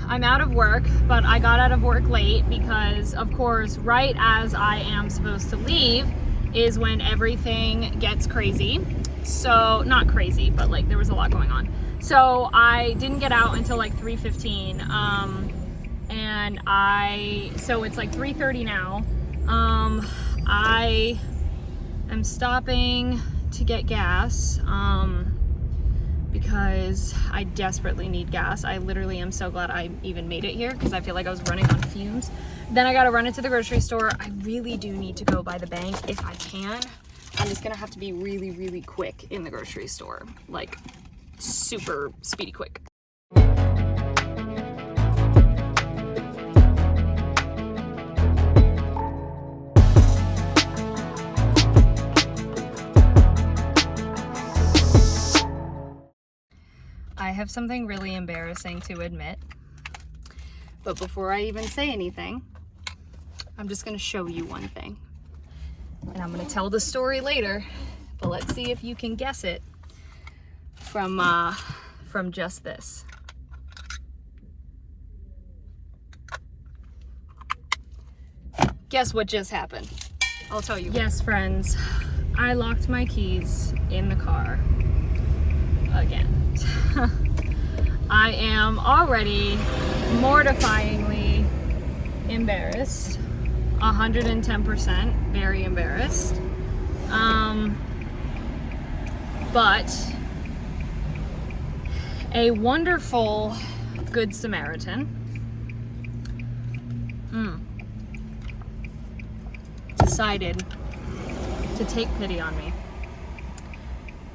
I'm out of work, but I got out of work late because, of course, right as I am supposed to leave is when everything gets crazy. So, not crazy, but like there was a lot going on. So I didn't get out until like 3:15. So it's like 3:30 now. I am stopping to get gas. Because I desperately need gas. I literally am so glad I even made it here because I feel like I was running on fumes. Then I gotta run into the grocery store. I really do need to go by the bank if I can. I'm just gonna have to be really, really quick in the grocery store. Like, super speedy quick. I have something really embarrassing to admit, but before I even say anything, I'm just gonna show you one thing. And I'm gonna tell the story later, but let's see if you can guess it from just this. Guess what just happened? I'll tell you. Yes, friends, I locked my keys in the car again. I am already mortifyingly embarrassed, 110%, very embarrassed. But a wonderful Good Samaritan decided to take pity on me.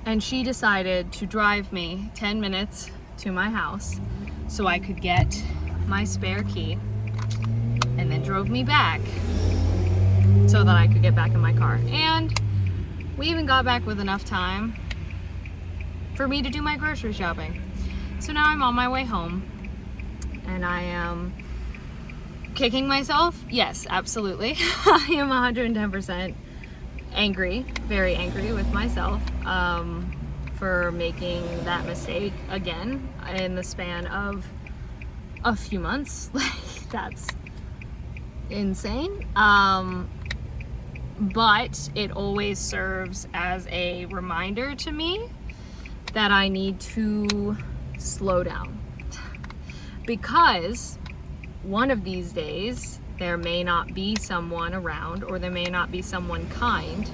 And she decided to drive me 10 minutes to my house so I could get my spare key, and then drove me back so that I could get back in my car. And we even got back with enough time for me to do my grocery shopping. So now I'm on my way home and I am kicking myself. Yes, absolutely. I am 110% angry, very angry with myself for making that mistake again in the span of a few months. Like, that's insane. But it always serves as a reminder to me that I need to slow down, because one of these days there may not be someone around, or there may not be someone kind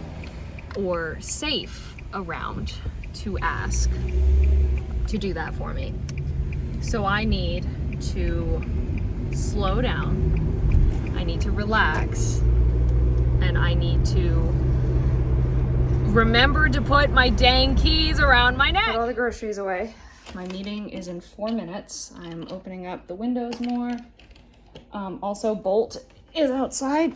or safe around to ask to do that for me. So I need to slow down, I need to relax, and I need to remember to put my dang keys around my neck. Put all the groceries away. My meeting is in 4 minutes. I'm opening up the windows more. Also, Bolt is outside.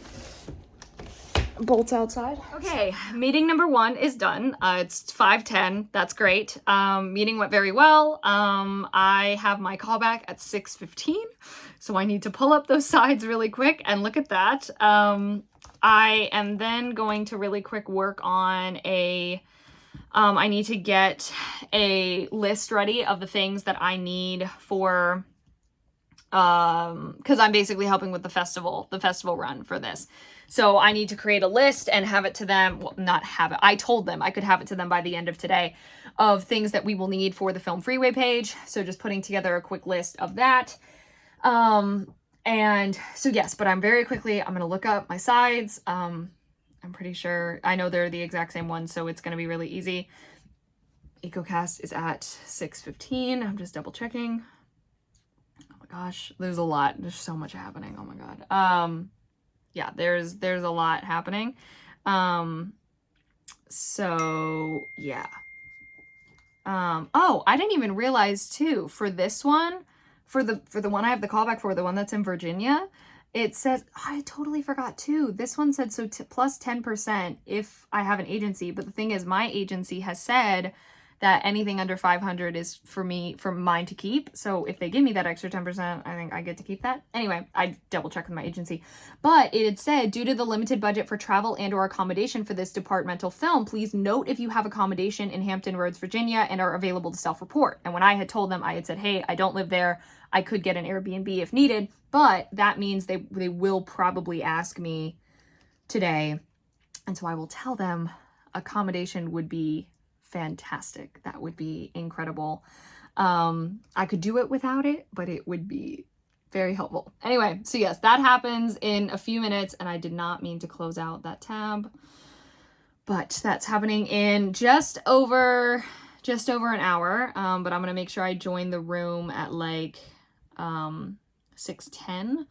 Bolt's outside. Okay, meeting number 1 is done. It's 5:10. That's great. Meeting went very well. I have my callback at 6:15, so I need to pull up those sides really quick and look at that. I am then going to really quick work on I need to get a list ready of the things that I need for, because I'm basically helping with the festival run for this. So I need to create a list and have it to them. Well, not have it. I told them I could have it to them by the end of today of things that we will need for the Film Freeway page. So just putting together a quick list of that. And so yes, but I'm going to look up my sides. I'm pretty sure, I know they're the exact same ones, so it's going to be really easy. EcoCast is at 6:15. I'm just double checking. Oh my gosh, there's a lot. There's so much happening. Oh my God. Yeah, there's a lot happening. So yeah. Oh, I didn't even realize too, for this one, for the one I have the callback for, the one that's in Virginia, it says, I totally forgot too. This one said, plus 10% if I have an agency. But the thing is, my agency has said that anything under 500 is for mine to keep. So if they give me that extra 10%, I think I get to keep that. Anyway, I double checked with my agency, but it had said, due to the limited budget for travel and or accommodation for this departmental film, please note if you have accommodation in Hampton Roads, Virginia, and are available to self-report. And when I had told them, I had said, hey, I don't live there. I could get an Airbnb if needed, but that means they will probably ask me today. And so I will tell them accommodation would be fantastic. That would be incredible. I could do it without it, but it would be very helpful. Anyway, so yes, that happens in a few minutes, and I did not mean to close out that tab, but that's happening in just over an hour. But I'm gonna make sure I join the room at like 6:10.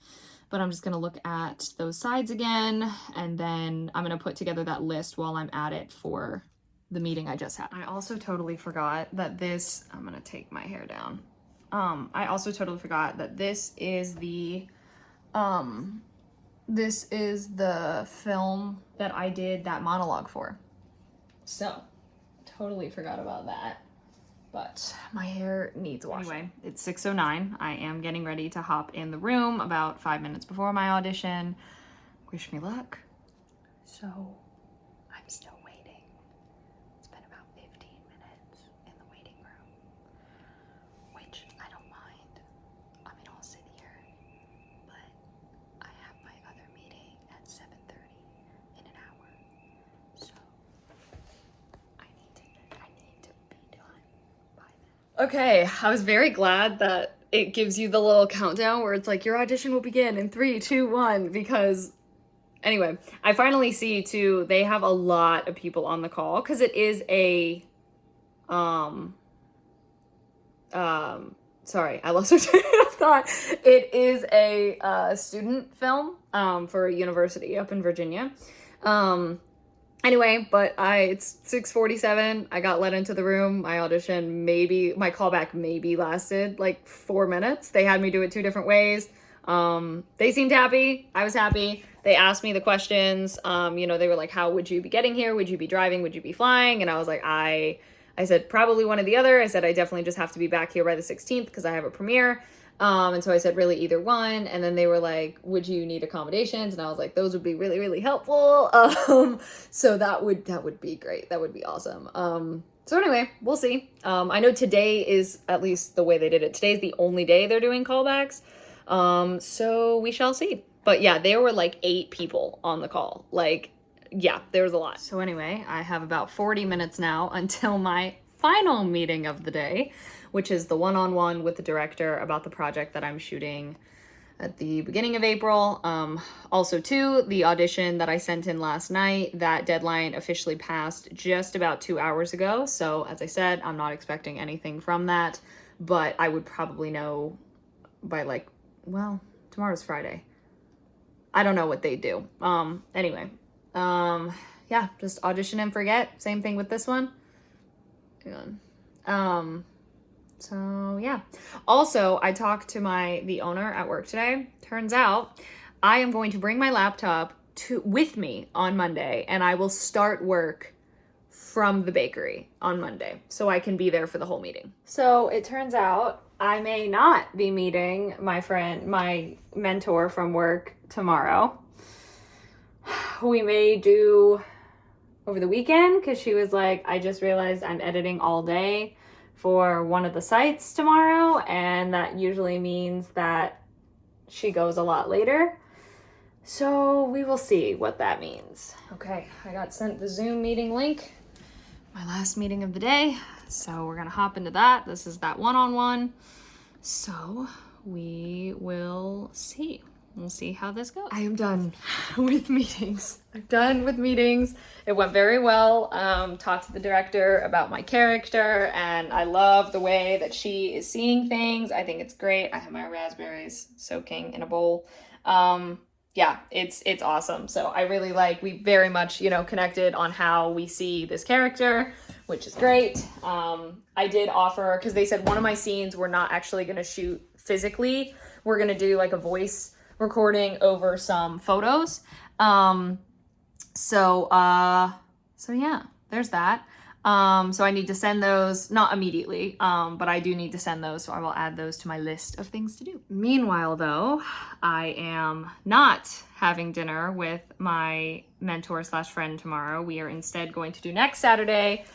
But I'm just going to look at those sides again, and then I'm going to put together that list while I'm at it for the meeting I just had. I also totally forgot that this, I'm going to take my hair down. I also totally forgot that this is the film that I did that monologue for. So, totally forgot about that. But my hair needs washing. Anyway, it's 6:09. I am getting ready to hop in the room about 5 minutes before my audition. Wish me luck. So, I'm still waiting. It's been about 15 minutes in the waiting room, which I don't mind. I mean, I'll sit here, but I have my other meeting at 7:30 in an hour. So, I need to be done. Okay, I was very glad that it gives you the little countdown where it's like your audition will begin in 3, 2, 1, because anyway, I finally see too, they have a lot of people on the call because it is a sorry, I lost my train of thought. It is a student film for a university up in Virginia. Anyway, but it's 6:47. I got let into the room. My audition my callback maybe lasted like 4 minutes. They had me do it 2 different ways. They seemed happy. I was happy. They asked me the questions. They were like, how would you be getting here? Would you be driving? Would you be flying? And I was like, I said, probably one or the other. I said, I definitely just have to be back here by the 16th because I have a premiere. And so I said, really either one. And then they were like, would you need accommodations? And I was like, those would be really, really helpful. So that would be great. That would be awesome. So anyway, we'll see. I know today is, at least the way they did it, today's the only day they're doing callbacks. So we shall see. But yeah, there were like 8 people on the call. Like, yeah, there was a lot. So anyway, I have about 40 minutes now until my final meeting of the day, which is the one-on-one with the director about the project that I'm shooting at the beginning of April. Also too, the audition that I sent in last night, that deadline officially passed just about 2 hours ago. So as I said, I'm not expecting anything from that, but I would probably know by tomorrow's Friday. I don't know what they do. Anyway, yeah, just audition and forget. Same thing with this one. Hang on. So yeah. Also, I talked to the owner at work today. Turns out I am going to bring my laptop with me on Monday, and I will start work from the bakery on Monday so I can be there for the whole meeting. So it turns out I may not be meeting my mentor from work tomorrow. We may do over the weekend, because she was like, I just realized I'm editing all day for one of the sites tomorrow, and that usually means that she goes a lot later. So we will see what that means. Okay, I got sent the Zoom meeting link, my last meeting of the day. So we're gonna hop into that. This is that one-on-one. So we will see. We'll see how this goes. I am done with meetings. I'm done with meetings. It went very well. Talked to the director about my character, and I love the way that she is seeing things. I think it's great. I have my raspberries soaking in a bowl. Yeah, it's awesome. So I really we very much, connected on how we see this character, which is great. I did offer, because they said one of my scenes we're not actually going to shoot physically. We're going to do a voice recording over some photos. So yeah, there's that. So I need to send those, not immediately, but I do need to send those, so I will add those to my list of things to do. Meanwhile, though, I am not having dinner with my mentor slash friend tomorrow. We are instead going to do next Saturday,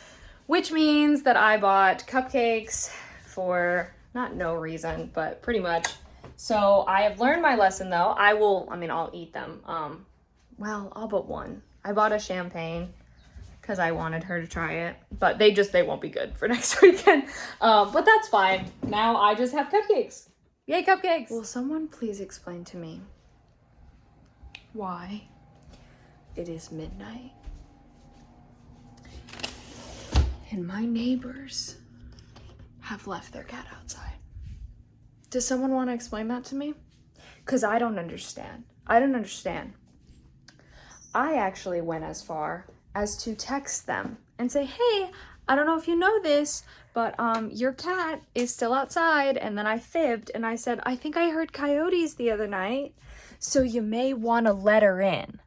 which means that I bought cupcakes for not no reason, but pretty much. So I have learned my lesson, though. I'll eat them. All but one. I bought a champagne because I wanted her to try it, but they won't be good for next weekend. But that's fine. Now I just have cupcakes. Yay, cupcakes. Will someone please explain to me why it is midnight and my neighbors have left their cat outside? Does someone want to explain that to me? Because I don't understand. I actually went as far as to text them and say, hey, I don't know if you know this, but your cat is still outside. And then I fibbed and I said, I think I heard coyotes the other night, so you may want to let her in.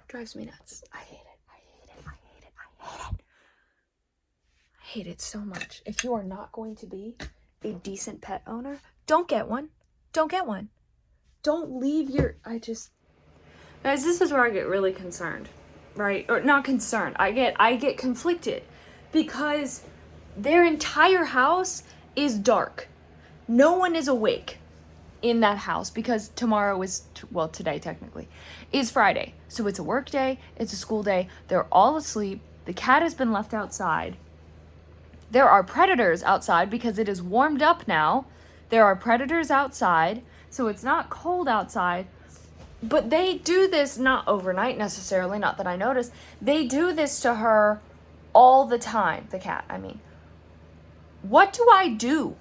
Drives me nuts. I hate it so much. If you are not going to be a decent pet owner, don't get one. Don't leave your, guys, this is where I get really concerned, right? Or not concerned. I get conflicted because their entire house is dark. No one is awake in that house because tomorrow is, today technically, is Friday. So it's a work day, it's a school day. They're all asleep. The cat has been left outside. There are predators outside because it is warmed up now. There are predators outside, so it's not cold outside. But they do this not overnight necessarily, not that I noticed. They do this to her all the time, the cat, I mean. What do I do?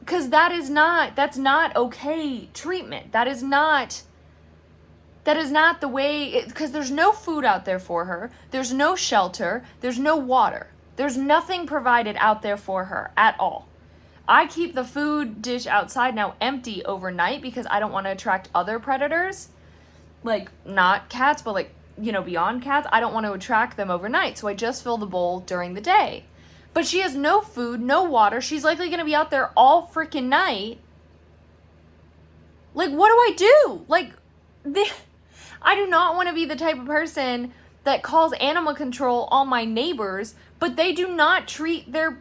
Because that's not okay treatment. That is not the way, because there's no food out there for her. There's no shelter. There's no water. There's nothing provided out there for her at all. I keep the food dish outside now empty overnight because I don't want to attract other predators. Like, not cats, but beyond cats. I don't want to attract them overnight. So I just fill the bowl during the day. But she has no food, no water. She's likely going to be out there all freaking night. What do I do? I do not want to be the type of person that calls animal control on my neighbors, but they do not treat their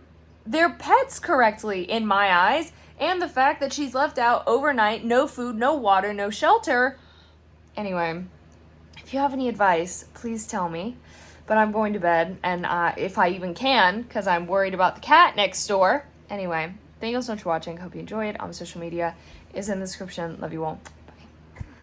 pets correctly in my eyes. And the fact that she's left out overnight, no food, no water, no shelter. Anyway, if you have any advice, please tell me. But I'm going to bed, and if I even can, because I'm worried about the cat next door. Anyway, thank you so much for watching. Hope you enjoyed. On social media is in the description. Love you all.